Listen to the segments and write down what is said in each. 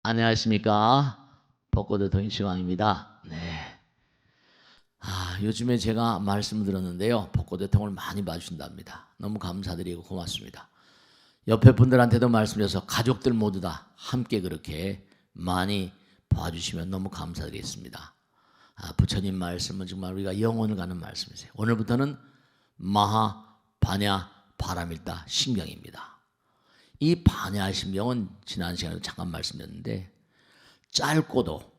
안녕하십니까. 벚꽃의 동시광입니다. 네. 요즘에 제가 말씀을 들었는데요. 벚꽃의 통을 많이 봐주신답니다. 너무 감사드리고 고맙습니다. 옆에 분들한테도 말씀드려서 가족들 모두 다 함께 그렇게 많이 봐주시면 너무 감사드리겠습니다. 부처님 말씀은 정말 우리가 영혼을 가는 말씀이세요. 오늘부터는 마하, 반야, 바라밀다 신경입니다. 이 반야신경은 지난 시간에도 잠깐 말씀드렸는데 짧고도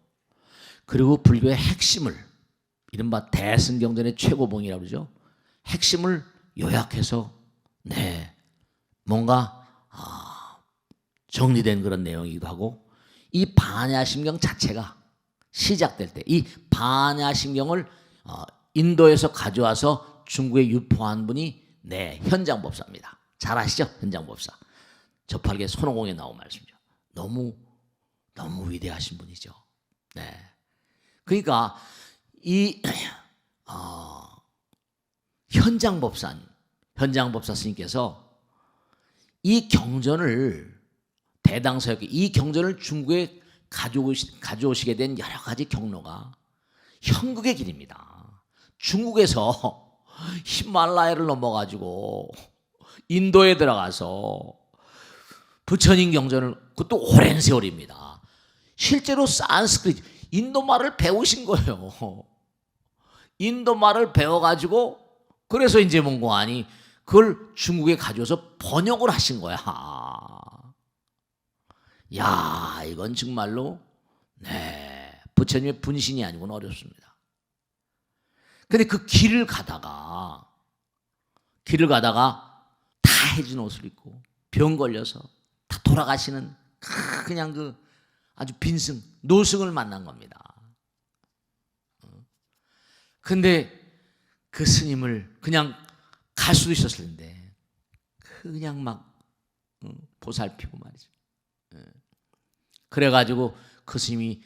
그리고 불교의 핵심을 이른바 대승경전의 최고봉이라고 그러죠. 핵심을 요약해서 뭔가 정리된 그런 내용이기도 하고 이 반야심경 자체가 시작될 때 이 반야심경을 인도에서 가져와서 중국에 유포한 분이 현장법사입니다. 잘 아시죠? 현장법사. 저팔계 손오공에 나온 말씀이죠. 너무 위대하신 분이죠. 그러니까 이 현장법사 스님께서 이 경전을 대당서였기 이 경전을 중국에 가져오시게 된 여러 가지 경로가 현국의 길입니다. 중국에서 히말라야를 넘어가지고 인도에 들어가서 부처님 경전을 그것도 오랜 세월입니다. 실제로 산스크리트 인도말을 배우신 거예요. 인도말을 배워가지고 그래서 이제 뭔가 아니 그걸 중국에 가져와서 번역을 하신 거야. 야, 이건 정말로 부처님의 분신이 아니고는 어렵습니다. 근데 그 길을 가다가 다 해진 옷을 입고 병 걸려서 다 돌아가시는 그냥 그 아주 빈승 노승을 만난 겁니다. 근데 그 스님을 그냥 갈 수도 있었을 텐데 그냥 막 보살피고 말이죠. 그래가지고 그 스님이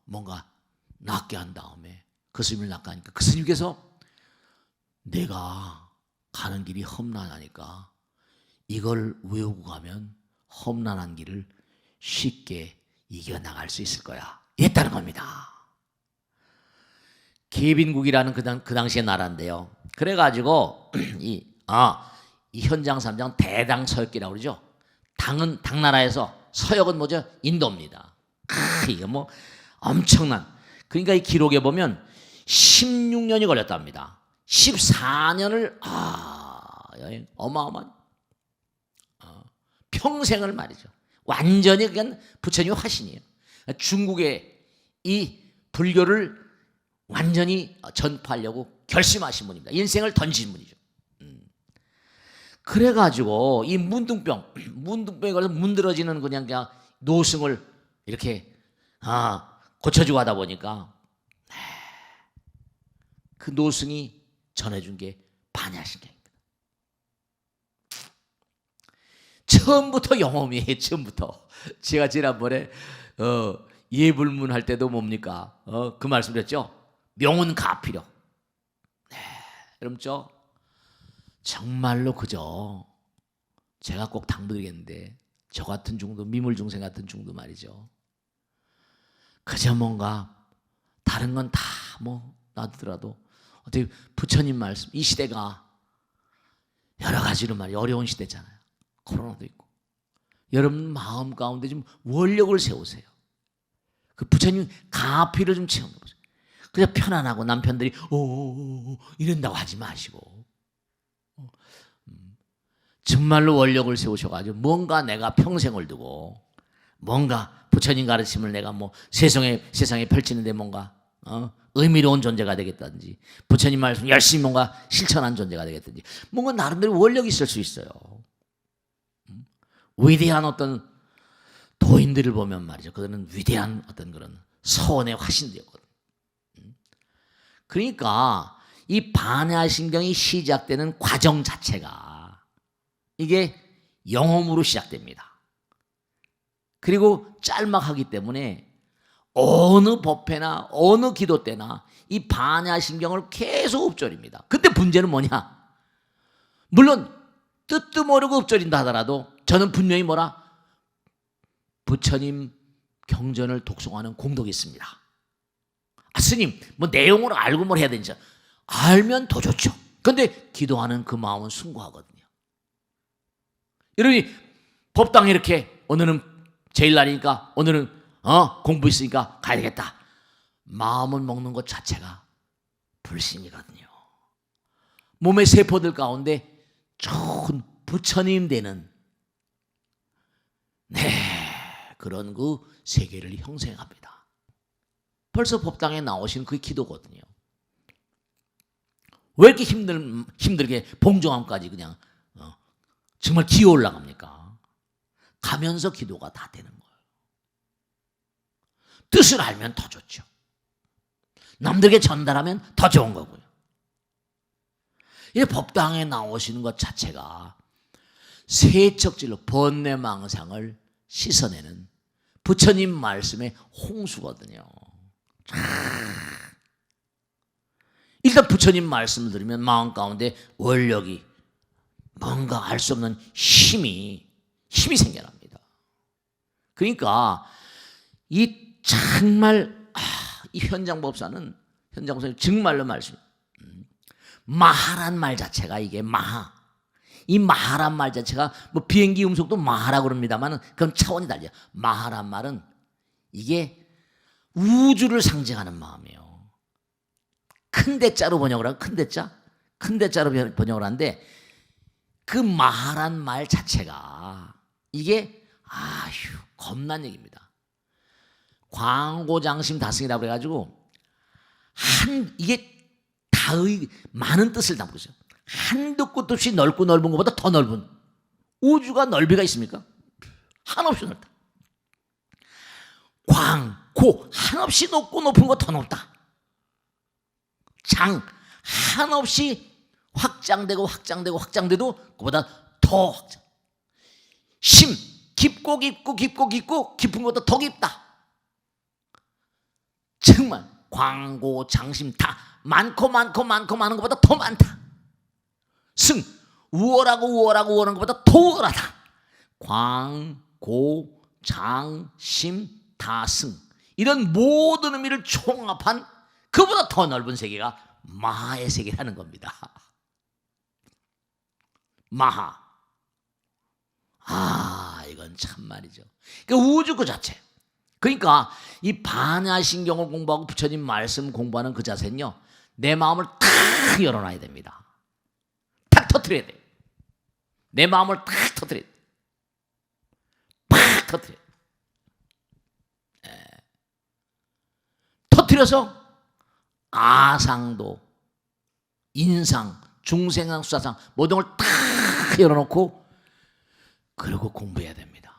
뭔가 낫게 한 다음에 그 스님을 낫게 하니까 그 스님께서 내가 가는 길이 험난하니까 이걸 외우고 가면 험난한 길을 쉽게 이겨나갈 수 있을 거야 이랬다는 겁니다. 계빈국이라는 그 당시의 나라인데요. 그래가지고 이 현장 삼장 대당서역기라고 그러죠. 당나라에서 서역은 뭐죠? 인도입니다. 이게 뭐 엄청난. 그러니까 이 기록에 보면 16년이 걸렸답니다. 14년을 어마어마한 평생을 말이죠. 완전히 그냥 부처님의 화신이에요. 중국의 이 불교를 완전히 전파하려고 결심하신 분입니다. 인생을 던진 분이죠. 그래가지고 이 문둥병에 걸려서 문드러지는 그냥 노승을 이렇게 고쳐주고 하다 보니까 그 노승이 전해준 게 반야신경입니다. 처음부터 영험이에요. 처음부터. 제가 지난번에 예불문 할 때도 뭡니까? 그 말씀드렸죠. 명운 가피력. 여러분 정말로 그죠. 제가 꼭 당부드리겠는데 저 같은 중도 미물중생 같은 중도 말이죠. 그저 뭔가 다른 건 다 놔두더라도 어떻게 부처님 말씀 이 시대가 여러 가지로 말이에요. 어려운 시대잖아요. 코로나도 있고 여러분 마음 가운데 좀 원력을 세우세요. 그 부처님 가피를 좀 체험해보세요. 그냥 편안하고 남편들이 이런다고 하지 마시고 정말로 원력을 세우셔가지고 뭔가 내가 평생을 두고 뭔가 부처님 가르침을 내가 세상에 펼치는데 뭔가 의미로운 존재가 되겠다든지 부처님 말씀 열심히 뭔가 실천한 존재가 되겠다든지 뭔가 나름대로 원력이 있을 수 있어요. 위대한 어떤 도인들을 보면 말이죠. 그들은 위대한 어떤 그런 서원의 화신들이었거든요. 그러니까 이 반야신경이 시작되는 과정 자체가 이게 영험으로 시작됩니다. 그리고 짤막하기 때문에 어느 법회나 어느 기도 때나 이 반야신경을 계속 읊조립니다. 근데 문제는 뭐냐? 물론 뜻도 모르고 읊조린다 하더라도 저는 분명히 부처님 경전을 독송하는 공덕이 있습니다. 아, 스님, 뭐 내용을 알고 뭘 해야 되는지 알면 더 좋죠. 그런데 기도하는 그 마음은 숭고하거든요. 여러분이 법당에 이렇게 오늘은 제일날이니까 오늘은 공부 있으니까 가야 되겠다. 마음을 먹는 것 자체가 불신이거든요. 몸의 세포들 가운데 좋은 부처님 되는 그런 그 세계를 형성합니다. 벌써 법당에 나오신 그 기도거든요. 왜 이렇게 힘들게 봉정함까지 그냥 정말 기어 올라갑니까? 가면서 기도가 다 되는 거예요. 뜻을 알면 더 좋죠. 남들에게 전달하면 더 좋은 거고요. 이 법당에 나오시는 것 자체가 세척질로 번뇌망상을 씻어내는 부처님 말씀의 홍수거든요. 일단 부처님 말씀을 들으면 마음 가운데 원력이 뭔가 알 수 없는 힘이 생겨납니다. 그러니까 이 정말 이 현장법사는 정말로 말씀 마하란 말 자체가 이게 이 마하란 말 자체가 뭐 비행기 음속도 마하라고 그럽니다만 그건 차원이 달라요. 마하란 말은 이게 우주를 상징하는 마음이에요. 큰 대자로 번역을 하고 큰 대자로 번역을 하는데 그 마하란 말 자체가 이게 겁난 얘기입니다. 광고장심 다승이라고 그래가지고 이게 다의 많은 뜻을 담고 있어요. 한도 끝도 없이 넓고 넓은 것보다 더 넓은 우주가 넓이가 있습니까? 한없이 넓다. 광고 한없이 높고 높은 거 더 높다. 장 한없이 확장되고 그보다 더 확장. 심 깊고 깊은 것보다 더 깊다. 정말 광고 장심 다 많고 많은 것보다 더 많다. 승 우월한 것보다 더 우월하다. 광고 장심 다승 이런 모든 의미를 총합한 그보다 더 넓은 세계가 마하의 세계라는 겁니다. 마하. 이건 참말이죠. 그러니까 우주 그 자체. 그러니까 이 반야신경을 공부하고 부처님 말씀 공부하는 그 자세는요, 내 마음을 탁 열어놔야 됩니다. 탁 터뜨려야 돼요. 내 마음을 탁 터뜨려야 돼요. 팍 터뜨려야 돼요. 터뜨려서 아상도, 인상, 중생상, 수사상 모든 걸 탁 열어놓고 그러고 공부해야 됩니다.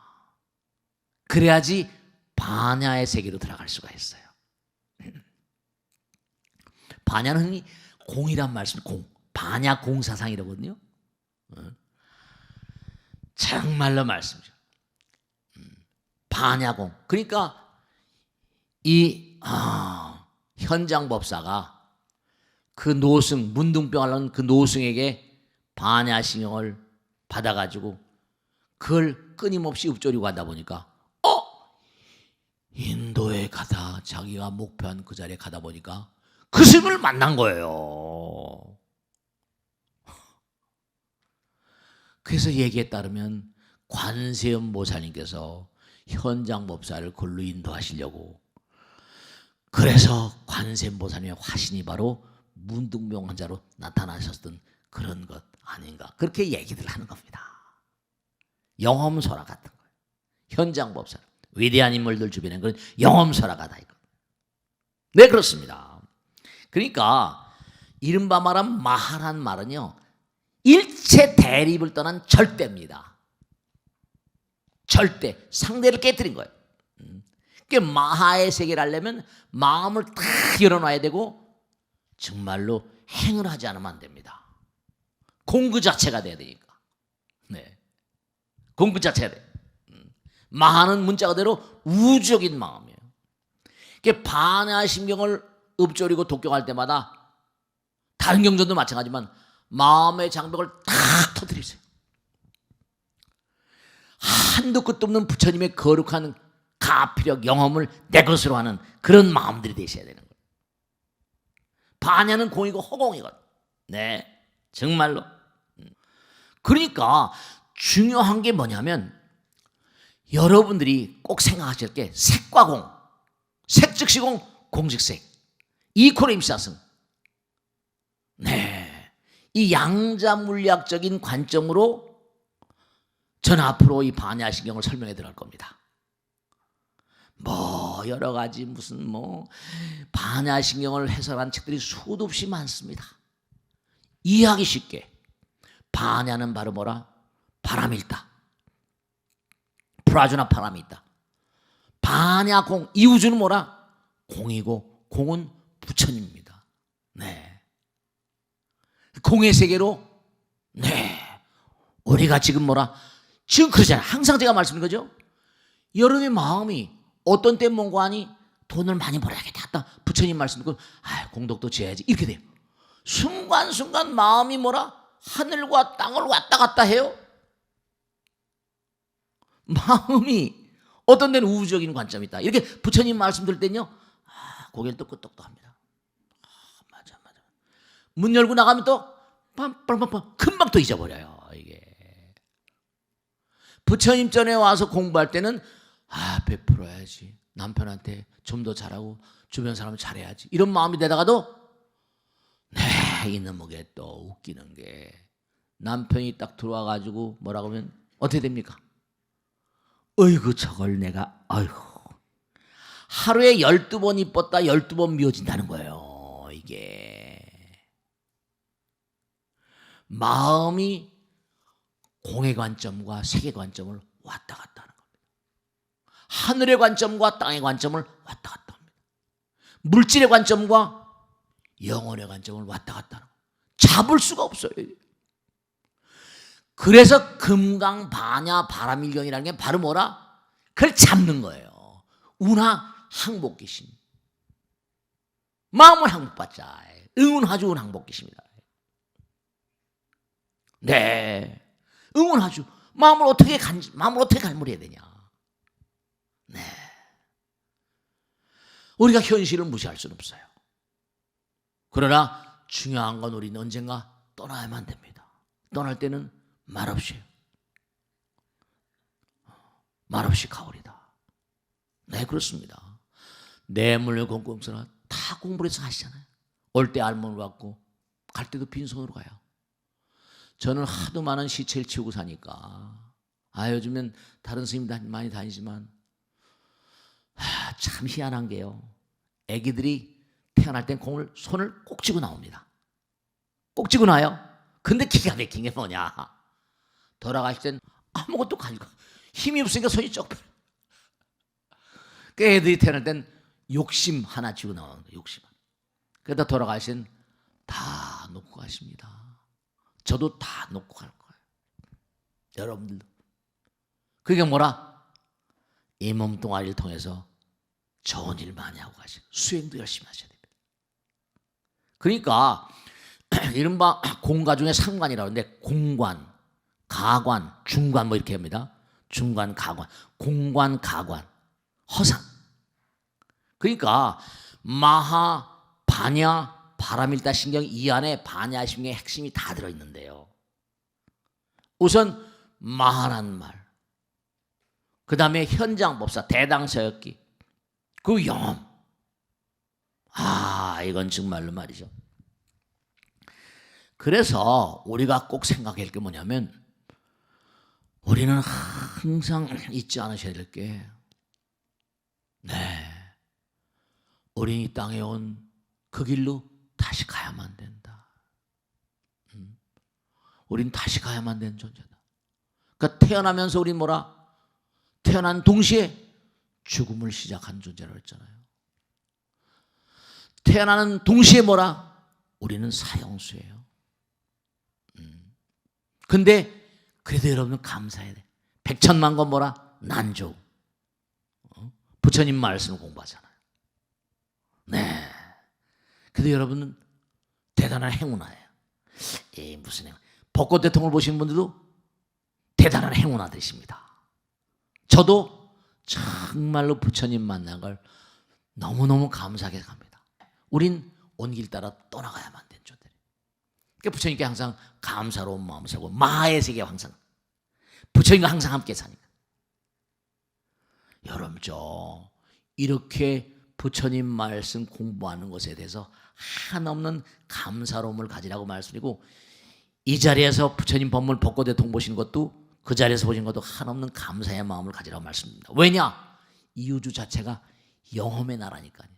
그래야지 반야의 세계로 들어갈 수가 있어요. 반야는 흔히 공이란 말씀, 반야 공사상이라거든요. 정말로 말씀이죠. 반야공. 그러니까 이 현장법사가 그 노승, 문둥병 앓는 그 노승에게 반야신경을 받아가지고 그걸 끊임없이 읊조리고 하다 보니까 인도에 가다 자기가 목표한 그 자리에 가다 보니까 그 스님을 만난 거예요. 그래서 얘기에 따르면 관세음 보살님께서 현장법사를 그걸로 인도하시려고 그래서 관세음 보살님의 화신이 바로 문둥병 환자로 나타나셨던 그런 것 아닌가 그렇게 얘기들 하는 겁니다. 영험설화 같은 거예요. 현장법사 위대한 인물들 주변에 그런 영험설화가 다 있거든요. 네, 그렇습니다. 그러니까 이른바 말한 마하란 말은요, 일체 대립을 떠난 절대입니다. 절대, 상대를 깨뜨린 거예요. 그러니까 마하의 세계를 하려면 마음을 딱 열어놔야 되고 정말로 행을 하지 않으면 안 됩니다. 공그 자체가 돼야 되니까. 네, 공그 자체가 돼요. 마하는 문자 그대로 우주적인 마음이에요. 그러니까 반야신경을 읊조리고 독경할 때마다 다른 경전도 마찬가지지만 마음의 장벽을 탁 터뜨리세요. 한도 끝도 없는 부처님의 거룩한 가피력 영험을 내 것으로 하는 그런 마음들이 되셔야 되는 거예요. 반야는 공이고 허공이거든. 네, 정말로. 그러니까 중요한 게 뭐냐면 여러분들이 꼭 생각하실 게 색과 공, 색 즉시 공, 공 즉색, 이코노 임사승. 네, 이 양자 물리학적인 관점으로 전 앞으로 이 반야신경을 설명해 드릴 겁니다. 뭐 여러 가지 무슨 뭐 반야신경을 해설한 책들이 수도 없이 많습니다. 이해하기 쉽게 반야는 바로 뭐라? 바람이 있다. 프라주나 바람이 있다. 반야공, 이 우주는 뭐라? 공이고 공은 부처님입니다. 네, 공의 세계로 네 우리가 지금 뭐라? 지금 그러잖아요. 항상 제가 말씀드린 거죠. 여러분의 마음이 어떤 때 뭔가 하니 돈을 많이 벌어야겠다. 부처님 말씀 듣고 공덕도 지어야지 이렇게 돼요. 순간순간 마음이 뭐라? 하늘과 땅을 왔다 갔다 해요. 마음이 어떤 데는 우주적인 관점이 있다. 이렇게 부처님 말씀 들을 때는요, 고개를 또 끄덕도 합니다. 맞아. 문 열고 나가면 또 빰빰빰빰 금방 또 잊어버려요. 이게 부처님 전에 와서 공부할 때는 베풀어야지, 남편한테 좀 더 잘하고 주변 사람 잘해야지 이런 마음이 되다가도 이놈에게 또 웃기는 게 남편이 딱 들어와가지고 뭐라고 하면 어떻게 됩니까? 어이구 저걸 내가 하루에 12번 이뻤다 12번 미워진다는 거예요. 이게 마음이 공의 관점과 색의 관점을 왔다 갔다 하는 겁니다. 하늘의 관점과 땅의 관점을 왔다 갔다 합니다. 물질의 관점과 영혼의 관점을 왔다 갔다 하는 거예요. 잡을 수가 없어요. 그래서 금강 반야 바람일경이라는 게 바로 뭐라? 그걸 잡는 거예요. 운하 항복기심. 마음을 항복받자. 응운하주 운항복기심이다. 네, 응운하주. 마음을 어떻게 갈무리해야 되냐? 네, 우리가 현실을 무시할 수는 없어요. 그러나 중요한 건 우리는 언젠가 떠나야만 됩니다. 떠날 때는 말없이 가오리다. 네, 그렇습니다. 뇌물 공공서나 다 공부를 해서 하시잖아요. 올 때 알몸을 받고 갈 때도 빈손으로 가요. 저는 하도 많은 시체를 치우고 사니까 요즘엔 다른 스님들 많이 다니지만 참 희한한 게요. 애기들이 태어날 땐 손을 꼭 쥐고 나옵니다. 꼭 쥐고 나요. 근데 기가 막힌 게 뭐냐? 돌아가실 땐 아무것도 가지고 힘이 없으니까 손이 쩍. 그 애들이 태어날 땐 욕심 하나 쥐고 나오는 거예요. 욕심. 그러다 돌아가신 다 놓고 가십니다. 저도 다 놓고 갈 거예요. 여러분들도. 그게 뭐라? 이 몸뚱아리를 통해서 좋은 일 많이 하고 가시고 수행도 열심히 하셔야 됩니다. 그러니까 이른바 공가 중에 상관이라고 하는데 공관, 가관, 중관 뭐 이렇게 합니다. 중관, 가관, 공관, 가관, 허상. 그러니까 마하, 반야, 바람일다 신경 이 안에 반야신경의 핵심이 다 들어있는데요. 우선 마하라는 말, 그 다음에 현장법사, 대당서역기, 그 영험. 이건 정말로 말이죠. 그래서 우리가 꼭 생각할 게 뭐냐면 우리는 항상 잊지 않으셔야 될 게 우리 이 땅에 온 그 길로 다시 가야만 된다. 우린 다시 가야만 되는 존재다. 그러니까 태어나면서 우리 뭐라? 태어난 동시에 죽음을 시작한 존재라고 했잖아요. 태어나는 동시에 뭐라? 우리는 사형수예요. 근데 그래도 여러분은 감사해야 돼. 백천만 건 뭐라? 난조. 부처님 말씀을 공부하잖아요. 네. 그래도 여러분은 대단한 행운아예요. 무슨 행운? 벚꽃 대통을 보시는 분들도 대단한 행운아 되십니다. 저도 정말로 부처님 만난 걸 너무너무 감사하게 생각합니다. 우린 온 길 따라 떠나가야만 된 존재. 그러니까 부처님께 항상 감사로운 마음을 살고 마하의 세계에 항상 부처님과 항상 함께 사니까. 여러분 이렇게 부처님 말씀 공부하는 것에 대해서 한없는 감사로움을 가지라고 말씀드리고, 이 자리에서 부처님 법문 법고대통 보시는 것도 그 자리에서 보시는 것도 한없는 감사의 마음을 가지라고 말씀드립니다. 왜냐? 이 우주 자체가 영험의 나라니까요.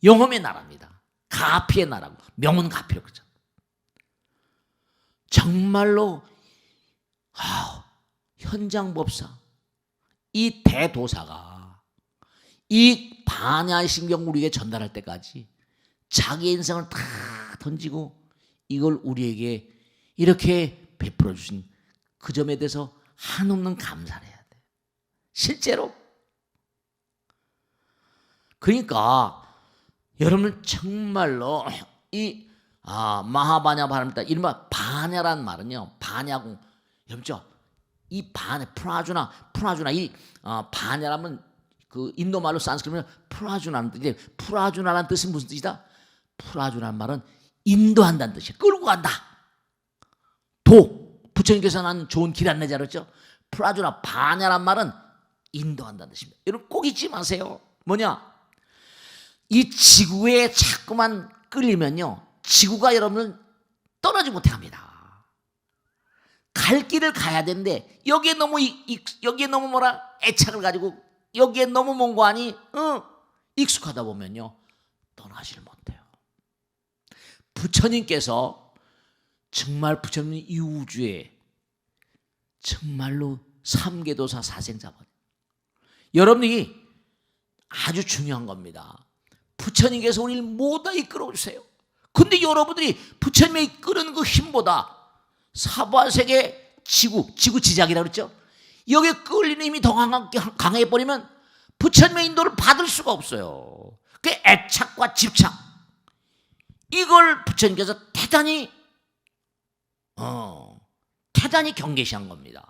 영험의 나라입니다. 가피의 나라고, 명은 가피로 그러죠. 정말로 현장법사 이 대도사가 이 반야신경 우리에게 전달할 때까지 자기의 인생을 다 던지고 이걸 우리에게 이렇게 베풀어 주신 그 점에 대해서 한없는 감사를 해야 돼요. 실제로. 그러니까 여러분 정말로 이 마하바냐 바람이다. 이른바 바냐란 말은요. 바냐고 여러분 이 프라주나 이 바냐라면 그 인도 말로 산스크리트면 프라주나는 뜻이에요. 프라주나라는 뜻은 무슨 뜻이다? 프라주나는 말은 인도한다는 뜻이에요. 끌고 간다. 부처님께서 난 좋은 길 안내자 그랬죠. 프라주나 바냐란 말은 인도한다는 뜻입니다. 여러분 꼭 잊지 마세요. 뭐냐? 이 지구에 자꾸만 끌리면요, 지구가 여러분을 떠나지 못해 합니다. 갈 길을 가야 되는데 여기에 너무 애착을 가지고 여기에 너무 몽고하니 익숙하다 보면요 떠나질 못해요. 부처님께서 정말 부처님 이 우주에 정말로 삼계도사 사생자분, 여러분이 아주 중요한 겁니다. 부처님께서 우리를 모두 이끌어 주세요. 근데 여러분들이 부처님이 이끄는 그 힘보다 사바세계 지구 지작이라고 그랬죠. 여기에 끌리는 힘이 더 강해버리면 부처님의 인도를 받을 수가 없어요. 그 애착과 집착, 이걸 부처님께서 대단히 경계시한 겁니다.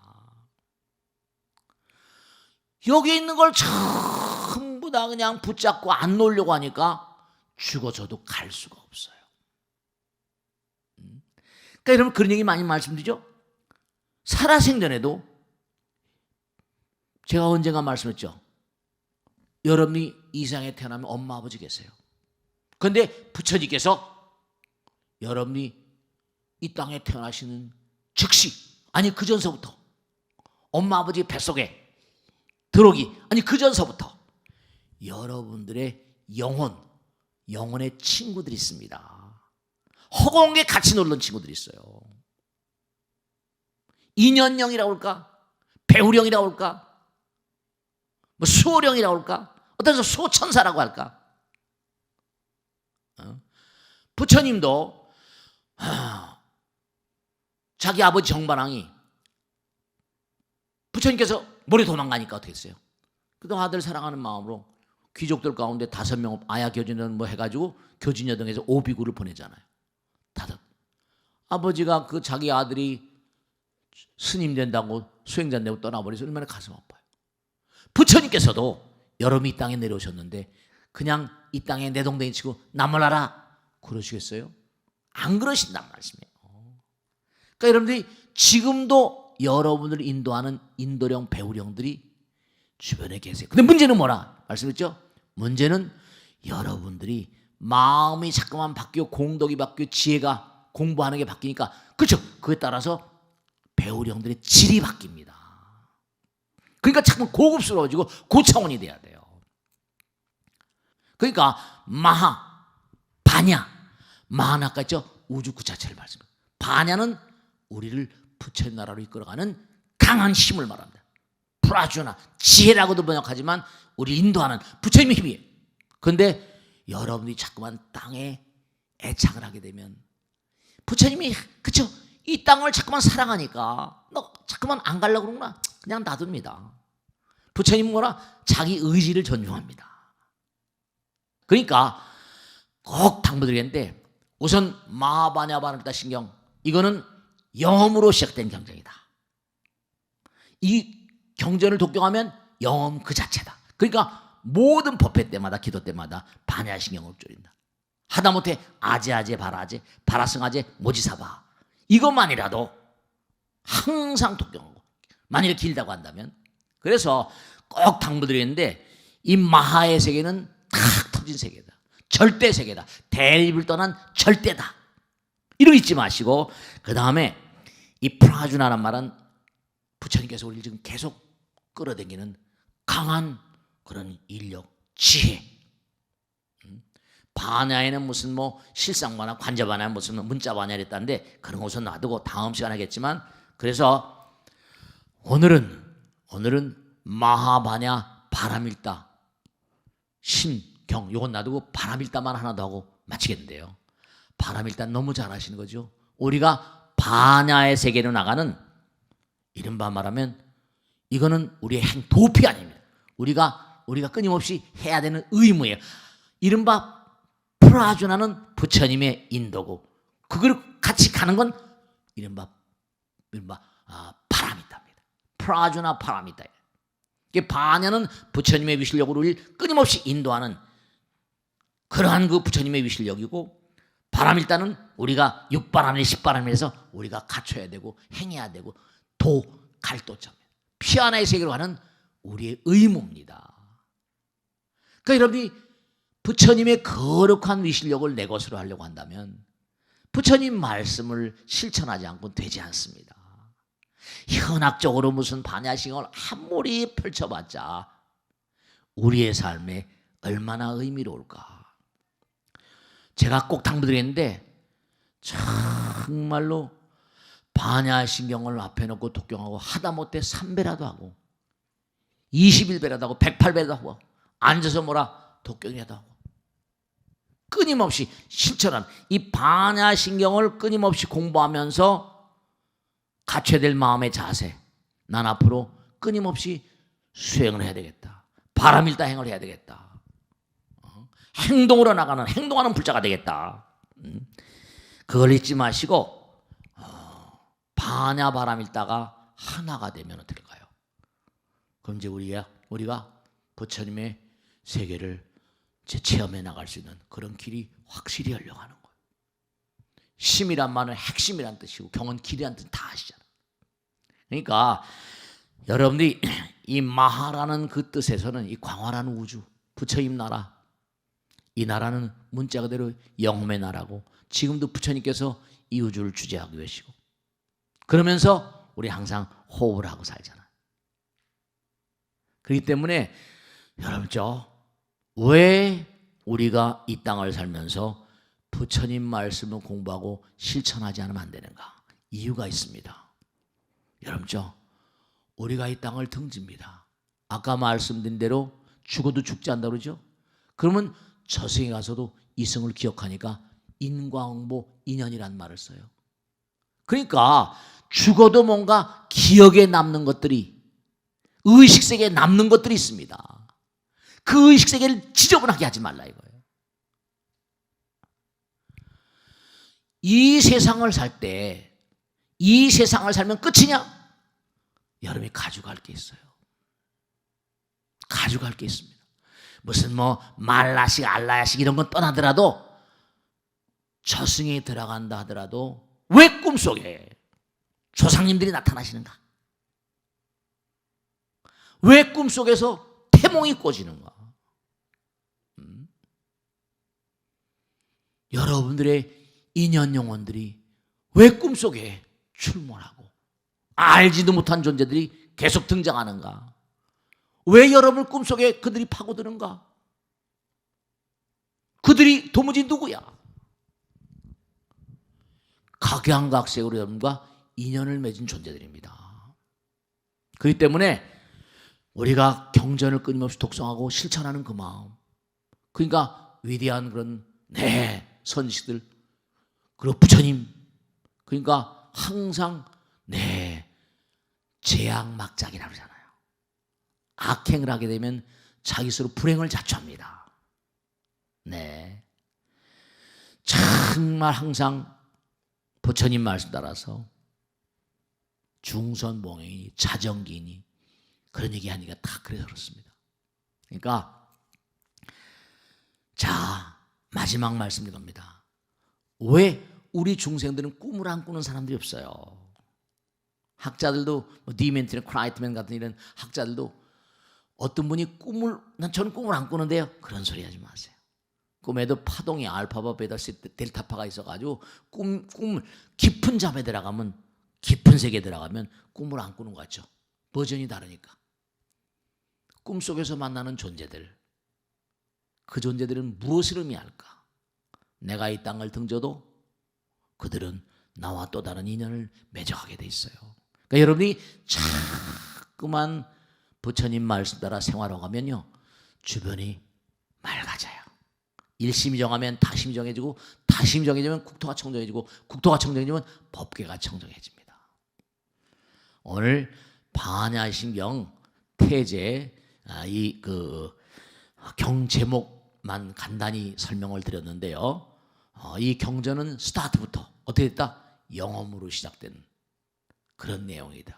여기 있는 걸 전부 다 그냥 붙잡고 안 놓으려고 하니까 죽어져도 갈 수가 없어요. 그러니까 여러분 그런 얘기 많이 말씀드리죠. 살아생전에도 제가 언젠가 말씀했죠. 여러분이 이 세상에 태어나면 엄마 아버지 계세요. 그런데 부처님께서 여러분이 이 땅에 태어나시는 즉시, 아니 그 전서부터 엄마 아버지 뱃속에 들어오기, 아니 그 전서부터 여러분들의 영혼의 친구들이 있습니다. 허공에 같이 놀던 친구들이 있어요. 인연령이라고 할까? 배우령이라고 할까? 뭐 수호령이라고 할까? 어떤 데서 수호천사라고 할까? 부처님도 자기 아버지 정반왕이 부처님께서 머리 도망가니까 어떻게 했어요? 그동 아들 사랑하는 마음으로 귀족들 가운데 5명 아야 교진여등 뭐 해가지고 교진여등에서 오비구를 보내잖아요. 아버지가 그 자기 아들이 스님 된다고 수행자 되고 떠나버려서 얼마나 가슴 아파요. 부처님께서도 여러분이 이 땅에 내려오셨는데 그냥 이 땅에 내동댕이 치고 나몰라라 그러시겠어요? 안 그러신단 말씀이에요. 그러니까 여러분들이 지금도 여러분을 인도하는 인도령 배우령들이 주변에 계세요. 근데 문제는 뭐라 말씀했죠? 문제는 여러분들이 마음이 자꾸만 바뀌고 공덕이 바뀌고 지혜가 공부하는 게 바뀌니까, 그렇죠? 그에 따라서 배우령들의 질이 바뀝니다. 그러니까 자꾸 고급스러워지고 고차원이 돼야 돼요. 그러니까 마하는 아까 했죠? 우주 그 자체를 말씀합니다. 바냐는 우리를 부처의 나라로 이끌어가는 강한 힘을 말합니다. 프라주나 지혜라고도 번역하지만 우리 인도하는 부처님의 힘이에요. 그런데 여러분이 자꾸만 땅에 애착을 하게 되면 부처님이 그쵸? 이 땅을 자꾸만 사랑하니까 너 자꾸만 안 가려고 그러구나. 그냥 놔둡니다. 부처님은 뭐라? 자기 의지를 존중합니다. 그러니까 꼭 당부드리겠는데, 우선 마하바냐바르다 신경, 이거는 영험으로 시작된 경전이다. 이 경전을 독경하면 영험 그 자체다. 그러니까 모든 법회 때마다 기도 때마다 반야신경을 졸인다. 하다못해 아제아제 바라제 바라승아제 모지사바 이것만이라도 항상 독경하고, 만일에 길다고 한다면. 그래서 꼭 당부드리는데, 이 마하의 세계는 탁 터진 세계다. 절대 세계다. 대립을 떠난 절대다. 이러고 잊지 마시고, 그 다음에 이 프라주나란 말은 부처님께서 우리를 지금 계속 끌어당기는 강한 그런 인력, 지혜. 반야에는 무슨 뭐 실상반야, 관자반야, 무슨 문자반야 이랬다는데 그런 것은 놔두고 다음 시간에 하겠지만, 그래서 오늘은 마하반야 바람일다 신경 요건 놔두고 바람일다만 하나 더 하고 마치겠는데요. 바람일다 너무 잘 아시는 거죠. 우리가 반야의 세계로 나가는, 이른바 말하면 이거는 우리의 행도피 아닙니다. 우리가 끊임없이 해야 되는 의무예요. 이른바 프라주나는 부처님의 인도고, 그걸 같이 가는 건 이른바 파라미타입니다. 프라주나 파라미타. 반야는 부처님의 위실력으로 우리를 끊임없이 인도하는 그러한 그 부처님의 위실력이고, 바람일다는 우리가 육바람일 십바람일에서 우리가 갖춰야 되고 행해야 되고 갈도자입니다. 피하나의 세계로 가는 우리의 의무입니다. 그러니까 여러분이 부처님의 거룩한 위실력을 내 것으로 하려고 한다면 부처님 말씀을 실천하지 않고는 되지 않습니다. 현학적으로 무슨 반야신경을 아무리 펼쳐봤자 우리의 삶에 얼마나 의미로울까. 제가 꼭 당부드리는데, 정말로 반야신경을 앞에 놓고 독경하고 하다못해 3배라도 하고 21배라도 하고 108배라도 하고 앉아서 뭐라 독경이라도 하고 끊임없이 실천한 이 반야신경을 끊임없이 공부하면서 갖춰야 될 마음의 자세, 난 앞으로 끊임없이 수행을 해야 되겠다. 바람일다 행을 해야 되겠다. 행동으로 나가는, 행동하는 불자가 되겠다. 그걸 잊지 마시고 반야 바람일다가 하나가 되면 어떻게 될까요? 그럼 이제 우리가 부처님의 세계를 체험해 나갈 수 있는 그런 길이 확실히 열려가는 거예요. 심이란 말은 핵심이란 뜻이고 경은 길이란 뜻 다 아시잖아요. 그러니까 여러분들이 이 마하라는 그 뜻에서는 이 광활한 우주, 부처님 나라, 이 나라는 문자 그대로 영혼의 나라고, 지금도 부처님께서 이 우주를 주재하고 계시고, 그러면서 우리 항상 호흡을 하고 살잖아요. 그렇기 때문에 여러분, 왜 우리가 이 땅을 살면서 부처님 말씀을 공부하고 실천하지 않으면 안 되는가? 이유가 있습니다. 여러분, 우리가 이 땅을 등집니다. 아까 말씀드린 대로 죽어도 죽지 않다 그러죠? 그러면 저승에 가서도 이승을 기억하니까 인과응보 인연이란 말을 써요. 그러니까 죽어도 뭔가 기억에 남는 것들이, 의식세계에 남는 것들이 있습니다. 그 의식세계를 지저분하게 하지 말라 이거예요. 이 세상을 살 때, 이 세상을 살면 끝이냐? 여러분이 가져갈 게 있어요. 가져갈 게 있습니다. 무슨 뭐 말라식 알라야식 이런 건 떠나더라도, 저승에 들어간다 하더라도 왜 꿈속에 조상님들이 나타나시는가? 왜 꿈속에서 태몽이 꿔지는가? 여러분들의 인연 영혼들이 왜 꿈속에 출몰하고 알지도 못한 존재들이 계속 등장하는가? 왜 여러분 꿈속에 그들이 파고드는가? 그들이 도무지 누구야? 각양각색으로 여러분과 인연을 맺은 존재들입니다. 그렇기 때문에 우리가 경전을 끊임없이 독송하고 실천하는 그 마음, 그러니까 위대한 그런 선지식들, 그리고 부처님, 그러니까 항상 재앙막작이라고 그러잖아요. 악행을 하게 되면 자기 스스로 불행을 자초합니다. 정말 항상 부처님 말씀 따라서 중선봉행이니 자정기니 그런 얘기하니까 다 그래서 그렇습니다. 그러니까 자, 마지막 말씀 이겁니다. 왜 우리 중생들은 꿈을 안 꾸는 사람들이 없어요? 학자들도 디멘트나 크라이트맨 같은 이런 학자들도 어떤 분이 저는 꿈을 안 꾸는데요. 그런 소리 하지 마세요. 꿈에도 파동이 알파바, 베타, 델타파가 있어가지고 꿈을 깊은 잠에 들어가면, 깊은 세계에 들어가면 꿈을 안 꾸는 것 같죠. 버전이 다르니까. 꿈속에서 만나는 존재들, 그 존재들은 무엇을 의미할까? 내가 이 땅을 등져도 그들은 나와 또 다른 인연을 맺어가게 돼 있어요. 그러니까 여러분이 자꾸만 부처님 말씀 따라 생활하면요, 주변이 맑아져요. 일심이 정하면 다심이 정해지고, 다심이 정해지면 국토가 청정해지고, 국토가 청정해지면 법계가 청정해집니다. 오늘 반야신경 태제 경 제목만 간단히 설명을 드렸는데요. 이 경전은 스타트부터 어떻게 됐다? 영험으로 시작된 그런 내용이다.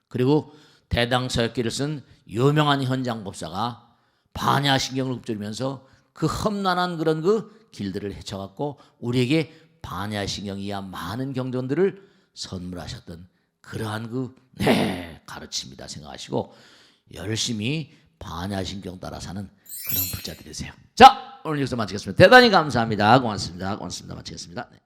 그리고 대당서역기를 쓴 유명한 현장법사가 반야신경을 읊조리면서 그 험난한 그런 그 길들을 헤쳐갖고 우리에게 반야신경 이하 많은 경전들을 선물하셨던 그러한 가르침이다 생각하시고 열심히 반야신경 따라 사는 그런 불자들이 되세요. 자, 오늘 여기서 마치겠습니다. 대단히 감사합니다. 고맙습니다. 마치겠습니다. 네.